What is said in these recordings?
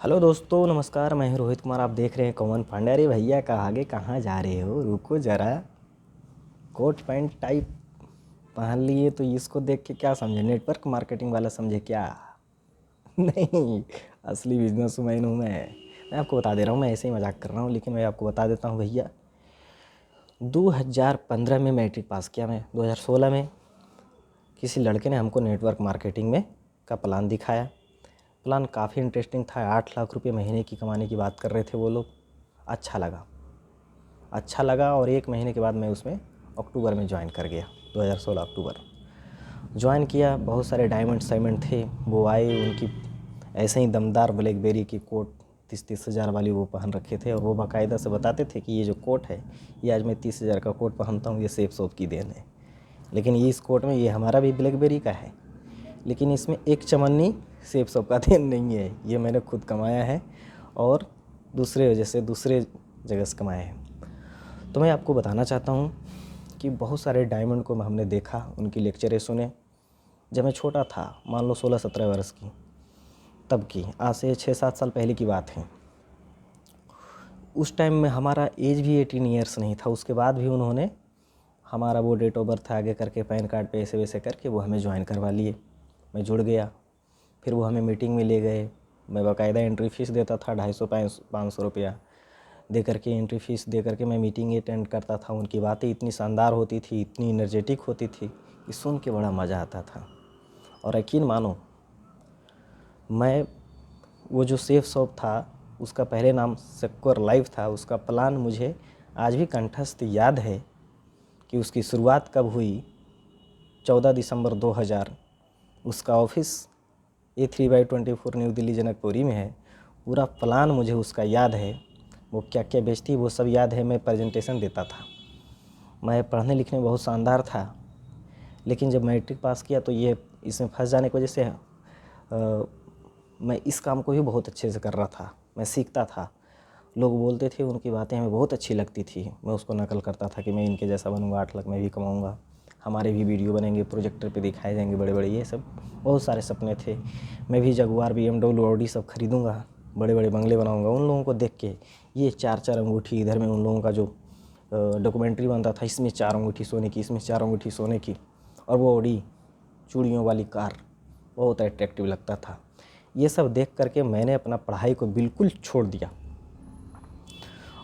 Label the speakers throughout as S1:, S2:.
S1: Hello दोस्तों, नमस्कार। मैं हूं रोहित कुमार। आप देख रहे हैं कौन पांड्या। अरे भैया, आगे कहाँ जा रहे हो? रुको ज़रा। कोट पैंट टाइप पहन लिए तो इसको देख के क्या समझे? नेटवर्क मार्केटिंग वाला समझे क्या? नहीं, असली बिजनेसमैन हूँ मैं आपको बता दे रहा हूँ। मैं ऐसे ही मजाक कर रहा हूँ, लेकिन मैं आपको बता देता हूँ भैया। 2015 में मैट्रिक पास किया मैं। 2016 में किसी लड़के ने हमको नेटवर्क मार्केटिंग में का प्लान दिखाया। प्लान काफ़ी इंटरेस्टिंग था। 8 लाख रुपये महीने की कमाने की बात कर रहे थे वो लोग। अच्छा लगा और 1 महीने के बाद मैं उसमें अक्टूबर में ज्वाइन कर गया। 2016 अक्टूबर ज्वाइन किया। बहुत सारे डायमंड साइमंड थे, वो आए। उनकी ऐसे ही दमदार ब्लैकबेरी की कोट 30-30 हज़ार वाली वो पहन रखे थे, और वो बाकायदा से बताते थे कि ये जो कोट है, ये आज मैं 30 हज़ार का कोट पहनता हूँ, ये सेफ शॉप की देन है। लेकिन ये इस कोट में ये हमारा भी ब्लैकबेरी का है, लेकिन इसमें एक चमन्नी सेब सब का देन नहीं है। ये मैंने खुद कमाया है और दूसरे जगह से कमाया है। तो मैं आपको बताना चाहता हूँ कि बहुत सारे डायमंड को हमने देखा, उनकी लेक्चरें सुने। जब मैं छोटा था, मान लो 16-17 वर्ष की, तब की, आज से 6-7 साल पहले की बात है। उस टाइम में हमारा एज भी 18 ईयर्स नहीं था। उसके बाद भी उन्होंने हमारा वो डेट ऑफ बर्थ आगे करके पैन कार्ड पे ऐसे वैसे करके वो हमें ज्वाइन करवा लिए। मैं जुड़ गया। फिर वो हमें मीटिंग में ले गए। मैं बाकायदा एंट्री फ़ीस देता था, 250-500 रुपया दे करके, एंट्री फ़ीस दे करके मैं मीटिंग अटेंड करता था। उनकी बातें इतनी शानदार होती थी, इतनी एनर्जेटिक होती थी कि सुन के बड़ा मज़ा आता था। और यकीन मानो, मैं वो जो सेफ शॉप था, उसका पहले नाम सिक्योर लाइफ था। उसका प्लान मुझे आज भी कंठस्थ याद है कि उसकी शुरुआत कब हुई। 14 दिसंबर 2000। उसका office A3/24 new Delhi Janakpuri में है। पूरा प्लान मुझे उसका याद है। वो क्या क्या बेचती वो सब याद है। मैं प्रेजेंटेशन देता था। मैं पढ़ने लिखने में बहुत शानदार था, लेकिन जब मैट्रिक पास किया तो ये इसमें फंस जाने की वजह से मैं इस काम को भी बहुत अच्छे से कर रहा था। मैं सीखता था। लोग बोलते थे, उनकी बातें हमें बहुत अच्छी लगती थी। मैं उसको नकल करता था कि मैं इनके जैसा बनूंगा, 8 लाख मैं भी कमाऊंगा, हमारे भी वीडियो बनेंगे, प्रोजेक्टर पे दिखाए जाएंगे बड़े बड़े। ये सब बहुत सारे सपने थे। मैं भी जगुआर, BMW, ऑडी सब खरीदूंगा, बड़े बड़े बंगले बनाऊंगा। उन लोगों को देख के ये 4-4 अंगूठी इधर में, उन लोगों का जो डॉक्यूमेंट्री बनता था, इसमें 4 अंगूठी सोने की, इसमें 4 अंगूठी सोने की, और वो ऑडी चूड़ियों वाली कार, बहुत अट्रैक्टिव लगता था। ये सब देख करके मैंने अपना पढ़ाई को बिल्कुल छोड़ दिया।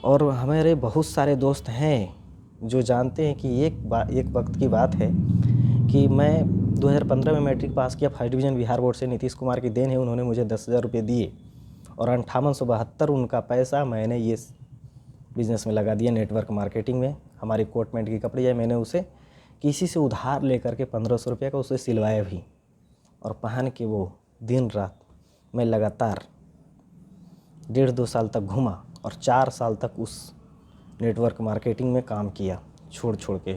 S1: और हमारे बहुत सारे दोस्त हैं जो जानते हैं कि एक वक्त की बात है कि मैं 2015 में मैट्रिक पास किया, फर्स्ट डिवीज़न बिहार बोर्ड से। नीतीश कुमार की देन है, उन्होंने मुझे 10,000 रुपये दिए और 5872 उनका पैसा मैंने ये बिज़नेस में लगा दिया, नेटवर्क मार्केटिंग में। हमारी कोट पैंट की कपड़े है, मैंने उसे किसी से उधार लेकर के 1500 रुपये का उसे सिलवाया भी, और पहन के वो दिन रात मैं लगातार 1.5-2 साल तक घूमा और 4 साल तक उस नेटवर्क मार्केटिंग में काम किया, छोड़ छोड़ के।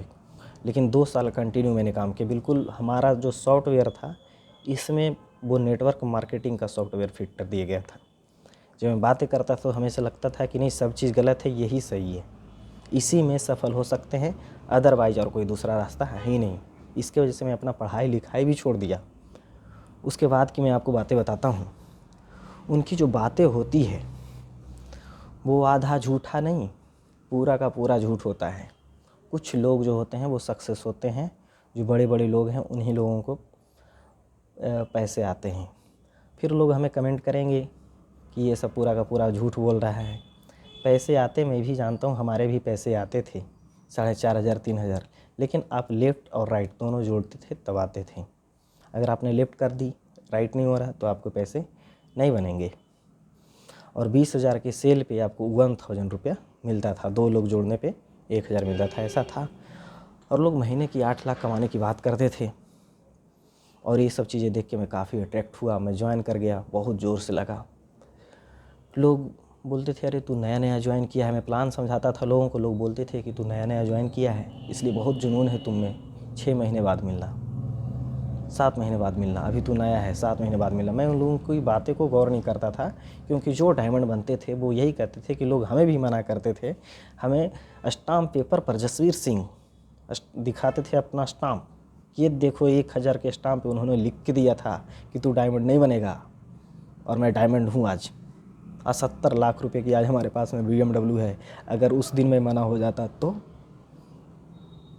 S1: लेकिन 2 साल कंटिन्यू मैंने काम किया। बिल्कुल हमारा जो सॉफ्टवेयर था, इसमें वो नेटवर्क मार्केटिंग का सॉफ्टवेयर फिट कर दिया गया था। जब मैं बातें करता तो हमेशा लगता था कि नहीं, सब चीज़ गलत है, यही सही है, इसी में सफल हो सकते हैं, अदरवाइज और कोई दूसरा रास्ता है ही नहीं। इसके वजह से मैं अपना पढ़ाई लिखाई भी छोड़ दिया। उसके बाद की मैं आपको बातें बताता हूँ। उनकी जो बातें होती है वो आधा झूठा नहीं, पूरा का पूरा झूठ होता है। कुछ लोग जो होते हैं वो सक्सेस होते हैं, जो बड़े बड़े लोग हैं उन्हीं लोगों को पैसे आते हैं। फिर लोग हमें कमेंट करेंगे कि ये सब पूरा का पूरा झूठ बोल रहा है। पैसे आते, मैं भी जानता हूँ, हमारे भी पैसे आते थे, 4,500 3,000। लेकिन आप लेफ़्ट और राइट दोनों जोड़ते थे तब आते थे। अगर आपने लेफ़्ट कर दी, राइट नहीं हो रहा, तो आपको पैसे नहीं बनेंगे। और 20,000 के सेल पे आपको 1000 रुपया मिलता था। 2 लोग जोड़ने पे 1,000 मिलता था, ऐसा था। और लोग महीने की 8 लाख कमाने की बात करते थे। और ये सब चीज़ें देख के मैं काफ़ी अट्रैक्ट हुआ। मैं ज्वाइन कर गया, बहुत ज़ोर से लगा। लोग बोलते थे, अरे तू नया नया ज्वाइन किया है। मैं प्लान समझाता था लोगों को। लोग बोलते थे कि तू नया नया ज्वाइन किया है, इसलिए बहुत जुनून है तुम में, 6 महीने बाद मिलना, 7 महीने बाद मिलना, अभी तू नया है, 7 महीने बाद मिलना। मैं उन लोगों की बातें को गौर नहीं करता था, क्योंकि जो डायमंड बनते थे वो यही कहते थे कि लोग हमें भी मना करते थे। हमें स्टाम्प पेपर पर जसवीर सिंह दिखाते थे अपना स्टाम्प, ये देखो 1000 के स्टाम्प पे उन्होंने लिख के दिया था कि तू डायमंड नहीं बनेगा, और मैं डायमंड हूँ आज। और 70 लाख रुपए की आज हमारे पास में BMW है। अगर उस दिन मैं मना हो जाता तो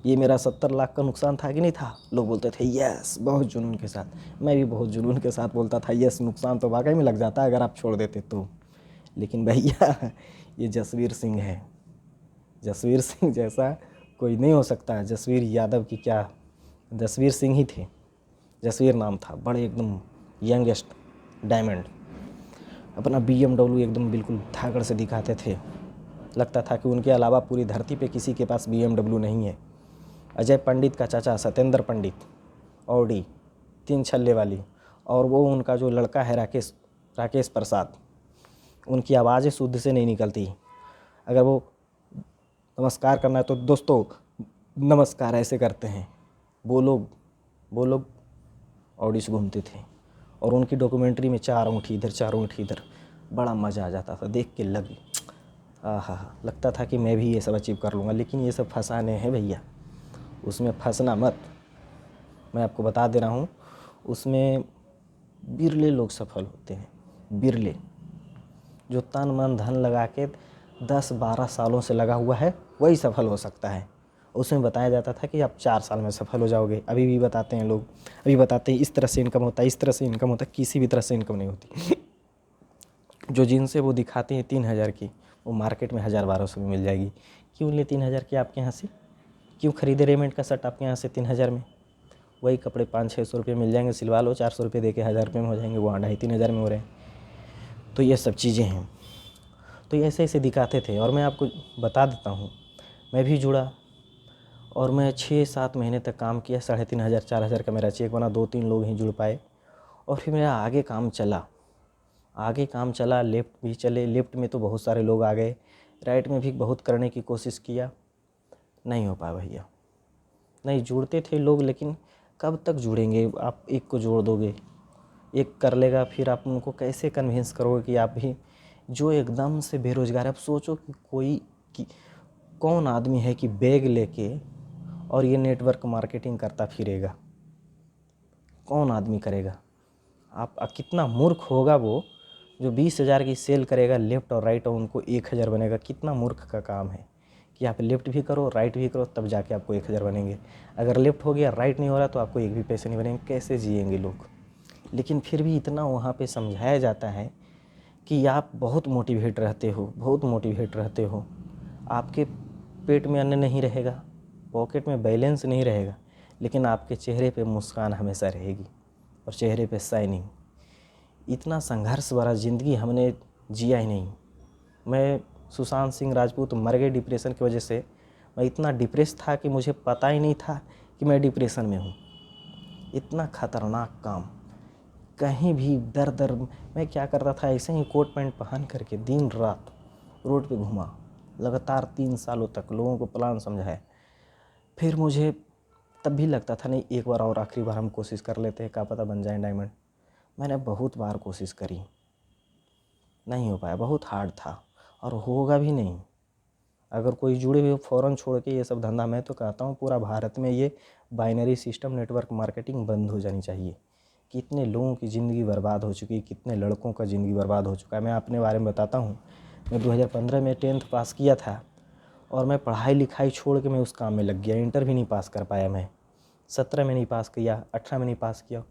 S1: ये मेरा 70 लाख का नुकसान था कि नहीं था। लोग बोलते थे यस, बहुत जुनून के साथ। मैं भी बहुत जुनून के साथ बोलता था यस, नुकसान तो वाकई में लग जाता अगर आप छोड़ देते तो। लेकिन भैया ये जसवीर सिंह है, जसवीर सिंह जैसा कोई नहीं हो सकता। जसवीर यादव की क्या, जसवीर सिंह ही थे, जसवीर नाम था। बड़े एकदम यंगेस्ट डायमंड, अपना BMW एकदम बिल्कुल धाकड़ से दिखाते थे। लगता था कि उनके अलावा पूरी धरती पे किसी के पास BMW नहीं है। अजय पंडित का चाचा सत्येंद्र पंडित, ऑडी 3 छल्ले वाली, और वो उनका जो लड़का है राकेश प्रसाद, उनकी आवाज़ें शुद्ध से नहीं निकलती। अगर वो नमस्कार करना है तो दोस्तों नमस्कार ऐसे करते हैं। वो लोग ऑडी से घूमते थे और उनकी डॉक्यूमेंट्री में 4 ऊँट इधर 4 ऊँट इधर, बड़ा मज़ा आ जाता था देख के। लगता था कि मैं भी ये सब अचीव कर लूँगा। लेकिन ये सब फंसाने हैं भैया, उसमें फंसना मत। मैं आपको बता दे रहा हूँ, उसमें बिरले लोग सफल होते हैं, बिरले। जो तन मन धन लगा के 10-12 सालों से लगा हुआ है वही सफल हो सकता है। उसमें बताया जाता था कि आप 4 साल में सफल हो जाओगे। अभी भी बताते हैं लोग, अभी बताते हैं इस तरह से इनकम होता है, इस तरह से इनकम होता है। किसी भी तरह से इनकम नहीं होती। जो जिनसे वो दिखाते हैं 3000 की, वो मार्केट में 1000-1200 में मिल जाएगी। क्यों ले 3000 की आपके यहाँ से? क्यों खरीदे रेमंड का शर्ट आपके यहाँ से 3000 में? वही कपड़े 500-600 रुपये मिल जाएंगे, सिलवा लो 400 रुपये दे के 1000 रुपये में हो जाएंगे, वो 2500-3000 में हो रहे हैं। तो ये सब चीज़ें हैं। तो ये ऐसे ऐसे दिखाते थे। और मैं आपको बता देता हूँ, मैं भी जुड़ा और मैं 6-7 महीने तक काम किया। 3500-4000 का मेरा चेक बना। 2-3 लोग ही जुड़ पाए और फिर मेरा आगे काम चला। लेफ्ट भी चले, लेफ्ट में तो बहुत सारे लोग आ गए, राइट में भी बहुत करने की कोशिश किया, नहीं हो पाया भैया। नहीं जुड़ते थे लोग, लेकिन कब तक जुड़ेंगे? आप एक को जोड़ दोगे, एक कर लेगा, फिर आप उनको कैसे कन्विंस करोगे कि आप भी जो एकदम से बेरोज़गार है। आप सोचो कि कौन आदमी है कि बैग लेके और ये नेटवर्क मार्केटिंग करता फिरेगा? कौन आदमी करेगा? आप कितना मूर्ख होगा वो जो 20,000 की सेल करेगा लेफ़्ट और राइट और उनको 1000 बनेगा। कितना मूर्ख का काम है कि आप लेफ़्ट भी करो राइट भी करो, तब जाके आपको 1000 बनेंगे। अगर लेफ़्ट हो गया राइट नहीं हो रहा तो आपको एक भी पैसे नहीं बनेंगे। कैसे जिएंगे लोग? लेकिन फिर भी इतना वहाँ पे समझाया जाता है कि आप बहुत मोटिवेट रहते हो। आपके पेट में अन्न नहीं रहेगा, पॉकेट में बैलेंस नहीं रहेगा, लेकिन आपके चेहरे पे मुस्कान हमेशा रहेगी और चेहरे पे शाइनिंग। इतना संघर्ष भरा ज़िंदगी हमने जिया ही नहीं। मैं सुशांत सिंह राजपूत मर गए डिप्रेशन की वजह से। मैं इतना डिप्रेस था कि मुझे पता ही नहीं था कि मैं डिप्रेशन में हूँ। इतना खतरनाक काम, कहीं भी दर मैं क्या करता था, ऐसे ही कोट पैंट पहन करके दिन रात रोड पे घूमा लगातार 3 सालों तक, लोगों को प्लान समझाया। फिर मुझे तब भी लगता था नहीं, एक बार और आखिरी बार हम कोशिश कर लेते हैं, क्या पता बन जाए डायमंड। मैंने बहुत बार कोशिश करी, नहीं हो पाया, बहुत हार्ड था और होगा भी नहीं। अगर कोई जुड़े हुए फ़ौरन छोड़ के ये सब धंधा, मैं तो कहता हूँ पूरा भारत में ये बाइनरी सिस्टम नेटवर्क मार्केटिंग बंद हो जानी चाहिए। कितने लोगों की ज़िंदगी बर्बाद हो चुकी है, कितने लड़कों का ज़िंदगी बर्बाद हो चुका है। मैं अपने बारे में बताता हूँ। मैं 2015 में 10th पास किया था और मैं पढ़ाई लिखाई छोड़ के मैं उस काम में लग गया। इंटर भी नहीं पास कर पाया मैं। 17 में नहीं पास किया, 18 में नहीं पास किया,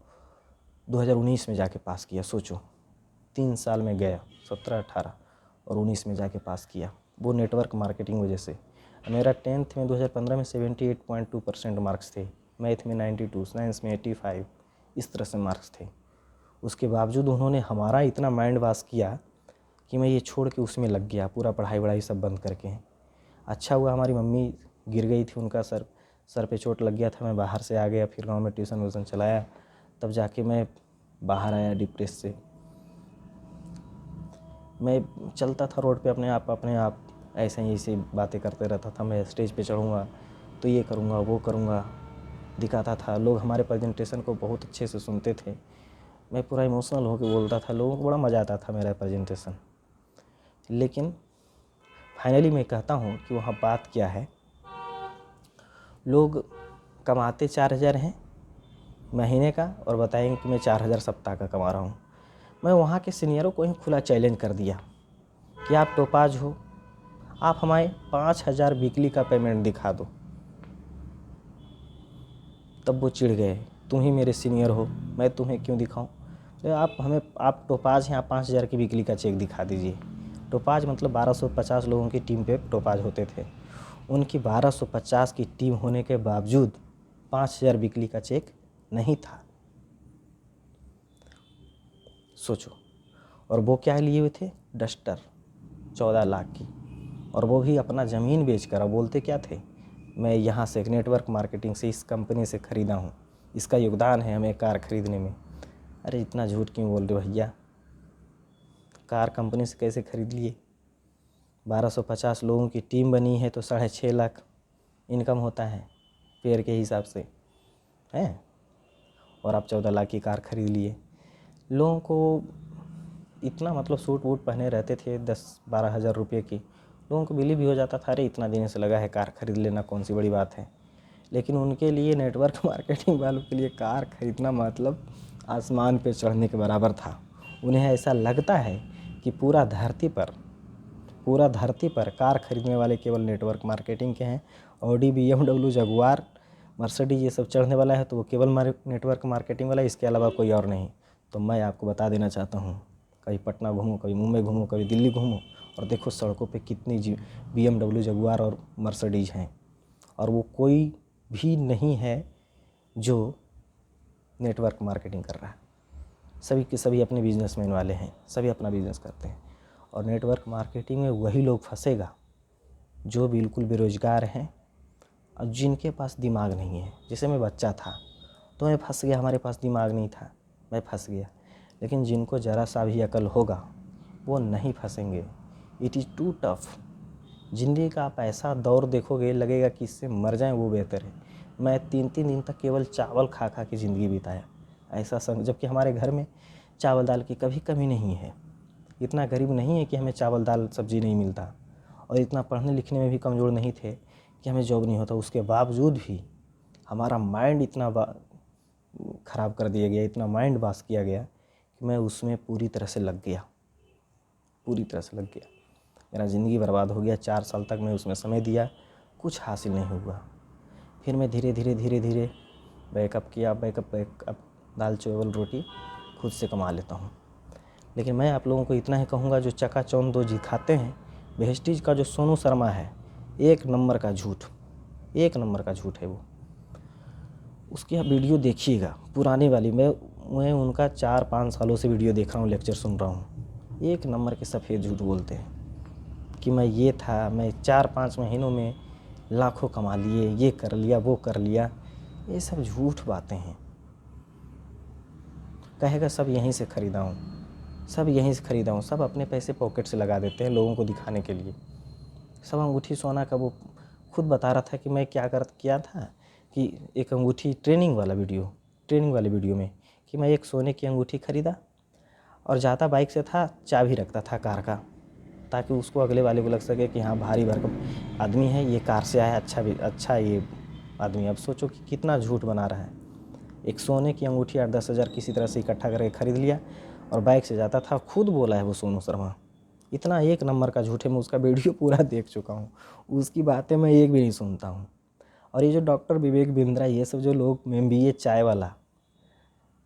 S1: 2019 में जाके पास किया। सोचो 3 साल में गया, 17, 18 और 19 में जाके पास किया, वो नेटवर्क मार्केटिंग वजह से। मेरा 10th में 2015 में 78.2% मार्क्स थे, मैथ में 92, साइंस में 85, इस तरह से मार्क्स थे। उसके बावजूद उन्होंने हमारा इतना माइंड वॉश किया कि मैं ये छोड़ के उसमें लग गया, पूरा पढ़ाई वढ़ाई सब बंद करके। अच्छा हुआ हमारी मम्मी गिर गई थी, उनका सर पे चोट लग गया था, मैं बाहर से आ गया। फिर गांव में ट्यूशन व्यूशन चलाया, तब जाके मैं बाहर आया डिप्रेस से। मैं चलता था रोड पे अपने आप ऐसे ही ऐसी बातें करते रहता था। मैं स्टेज पे चढ़ूँगा तो ये करूँगा वो करूँगा, दिखाता था। लोग हमारे प्रेजेंटेशन को बहुत अच्छे से सुनते थे। मैं पूरा इमोशनल होकर बोलता था, लोगों को बड़ा मज़ा आता था मेरा प्रेजेंटेशन। लेकिन फाइनली मैं कहता हूँ कि वहाँ बात क्या है, लोग कमाते 4000 हैं महीने का और बताएंगे कि मैं 4000 सप्ताह का कमा रहा हूँ। मैं वहाँ के सीनियरों को ही खुला चैलेंज कर दिया कि आप टोपाज हो, आप हमारे 5,000 वीकली का पेमेंट दिखा दो। तब वो चिढ़ गए, तुम ही मेरे सीनियर हो, मैं तुम्हें क्यों दिखाऊं? तो आप टोपाज हैं, आप 5,000 की वीकली का चेक दिखा दीजिए। टोपाज मतलब 1250 लोगों की टीम पे टोपाज होते थे। उनकी 1250 की टीम होने के बावजूद 5,000 वीकली का चेक नहीं था। सोचो। और वो क्या लिए हुए थे? डस्टर 14 लाख की, और वो भी अपना ज़मीन बेचकर। अब बोलते क्या थे, मैं यहाँ से नेटवर्क मार्केटिंग से इस कंपनी से ख़रीदा हूँ, इसका योगदान है हमें कार ख़रीदने में। अरे इतना झूठ क्यों बोल रहे हो भैया? कार कंपनी से कैसे ख़रीद लिए? 1250 लोगों की टीम बनी है तो 6.5 लाख इनकम होता है पेयर के हिसाब से, हैं? और आप 14 लाख की कार ख़रीद लिए। लोगों को इतना मतलब सूट वूट पहने रहते थे 10-12 हज़ार रुपये की, लोगों को बिलीव भी हो जाता था, अरे इतना देने से लगा है कार ख़रीद लेना, कौन सी बड़ी बात है। लेकिन उनके लिए, नेटवर्क मार्केटिंग वालों के लिए कार ख़रीदना मतलब आसमान पे चढ़ने के बराबर था। उन्हें ऐसा लगता है कि पूरा धरती पर कार खरीदने वाले केवल नेटवर्क मार्केटिंग के हैं। ऑडी, BMW, जगुआर, मर्सिडीज ये सब चढ़ने वाला है तो वो केवल नेटवर्क मार्केटिंग वाला है, इसके अलावा कोई और नहीं। तो मैं आपको बता देना चाहता हूँ, कभी पटना घूमो, कभी मुंबई घूमो, कभी दिल्ली घूमो, और देखो सड़कों पे कितनी BMW, जगुआर और मर्सिडीज हैं, और वो कोई भी नहीं है जो नेटवर्क मार्केटिंग कर रहा है। सभी के सभी अपने बिजनेसमैन वाले हैं, सभी अपना बिजनेस करते हैं। और नेटवर्क मार्केटिंग में वही लोग फंसेगा जो बिल्कुल बेरोज़गार हैं और जिनके पास दिमाग नहीं है। जैसे मैं बच्चा था तो मैं फंस गया, हमारे पास दिमाग नहीं था, मैं फंस गया। लेकिन जिनको ज़रा सा भी अकल होगा वो नहीं फंसेंगे। It is too tough. ज़िंदगी का आप ऐसा दौर देखोगे, लगेगा कि इससे मर जाएं वो बेहतर है। मैं 3-3 दिन तक केवल चावल खा खा के ज़िंदगी बिताया, ऐसा जबकि हमारे घर में चावल दाल की कभी कमी नहीं है। इतना गरीब नहीं है कि हमें चावल दाल सब्ज़ी नहीं मिलता, और इतना पढ़ने लिखने में भी कमज़ोर नहीं थे कि हमें जॉब नहीं होता। उसके बावजूद भी हमारा माइंड इतना ख़राब कर दिया गया, इतना माइंड वॉश किया गया कि मैं उसमें पूरी तरह से लग गया। मेरा ज़िंदगी बर्बाद हो गया। 4 साल तक मैं उसमें समय दिया, कुछ हासिल नहीं हुआ। फिर मैं धीरे धीरे बैकअप किया। बैकअप दाल चावल रोटी खुद से कमा लेता हूँ। लेकिन मैं आप लोगों को इतना ही कहूँगा, जो चकाचौंध दो दिखाते हैं, वेस्टीज का जो सोनू शर्मा है, एक नंबर का झूठ है वो। उसकी आप वीडियो देखिएगा, पुरानी वाली। मैं उनका 4-5 सालों से वीडियो देख रहा हूँ, लेक्चर सुन रहा हूँ। एक नंबर के सफ़ेद झूठ बोलते हैं कि मैं ये था, मैं 4-5 महीनों में लाखों कमा लिए, ये कर लिया, वो कर लिया। ये सब झूठ बातें हैं। कहेगा सब यहीं से ख़रीदा हूँ, सब अपने पैसे पॉकेट से लगा देते हैं लोगों को दिखाने के लिए। सब अंगूठी सोना का, वो खुद बता रहा था कि मैं किया था कि एक अंगूठी ट्रेनिंग वाले वीडियो में कि मैं एक सोने की अंगूठी ख़रीदा और जाता बाइक से था, चाबी रखता था कार का, ताकि उसको अगले वाले को लग सके कि हाँ भारी भरकम आदमी है, ये कार से आया, अच्छा ये आदमी। अब सोचो कि कितना झूठ बना रहा है। एक सोने की अंगूठी 8-10 हज़ार किसी तरह से इकट्ठा करके ख़रीद लिया और बाइक से जाता था। खुद बोला है वो सोनू शर्मा। इतना एक नंबर का झूठ है। मैं उसका वीडियो पूरा देख चुका हूँ, उसकी बातें मैं एक भी नहीं सुनता हूँ। और ये जो डॉक्टर विवेक बिंद्रा, ये सब जो लोग, MBA चाय वाला,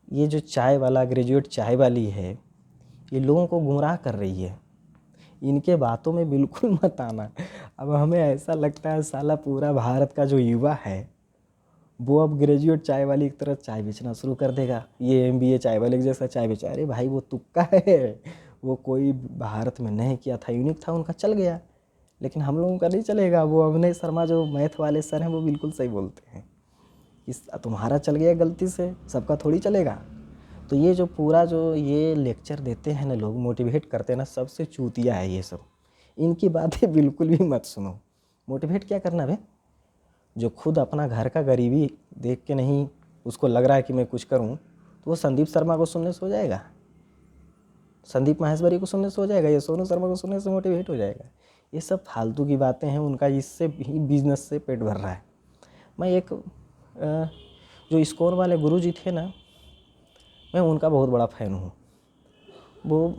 S1: ये जो चाय वाला ग्रेजुएट चाय वाली है, ये लोगों को गुमराह कर रही है। इनके बातों में बिल्कुल मत आना। अब हमें ऐसा लगता है साला पूरा भारत का जो युवा है वो अब ग्रेजुएट चाय वाली की तरह चाय बेचना शुरू कर देगा। ये MBA चाय वाले के जैसा चाय बेचा। अरे भाई वो तुक्का है, वो कोई भारत में नहीं किया था, यूनिक था, उनका चल गया। लेकिन हम लोगों का नहीं चलेगा। वो अभिनय शर्मा जो मैथ वाले सर हैं, वो बिल्कुल सही बोलते हैं, इस तुम्हारा चल गया गलती से, सबका थोड़ी चलेगा। तो ये जो पूरा जो ये लेक्चर देते हैं ना लोग, मोटिवेट करते हैं ना, सबसे चूतिया है ये सब। इनकी बातें बिल्कुल भी मत सुनो। मोटिवेट क्या करना भाई? जो खुद अपना घर का गरीबी देख के नहीं, उसको लग रहा है कि मैं कुछ करूं, तो वो संदीप शर्मा को सुनने से हो जाएगा, संदीप माहेश्वरी को सुनने से हो जाएगा, ये सोनू शर्मा को सुनने से मोटिवेट हो जाएगा? ये सब फालतू की बातें हैं। उनका इससे ही बिजनेस से पेट भर रहा है। मैं एक जो इस्कॉन वाले गुरुजी थे ना, मैं उनका बहुत बड़ा फ़ैन हूँ। वो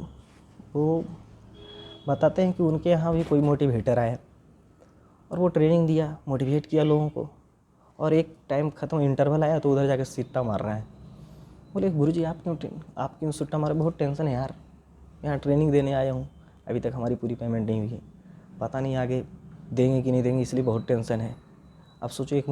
S1: बताते हैं कि उनके यहाँ भी कोई मोटिवेटर आया और वो ट्रेनिंग दिया, मोटिवेट किया लोगों को, और एक टाइम ख़त्म इंटरवल आया तो उधर जाके सिट्टा मार रहा है। बोले गुरुजी आप क्यों सिट्टा मारे? बहुत टेंशन है यार, यहाँ ट्रेनिंग देने आया हूँ, अभी तक हमारी पूरी पेमेंट नहीं हुई है, पता नहीं आगे देंगे कि नहीं देंगे, इसलिए बहुत टेंशन है। अब सोचो एक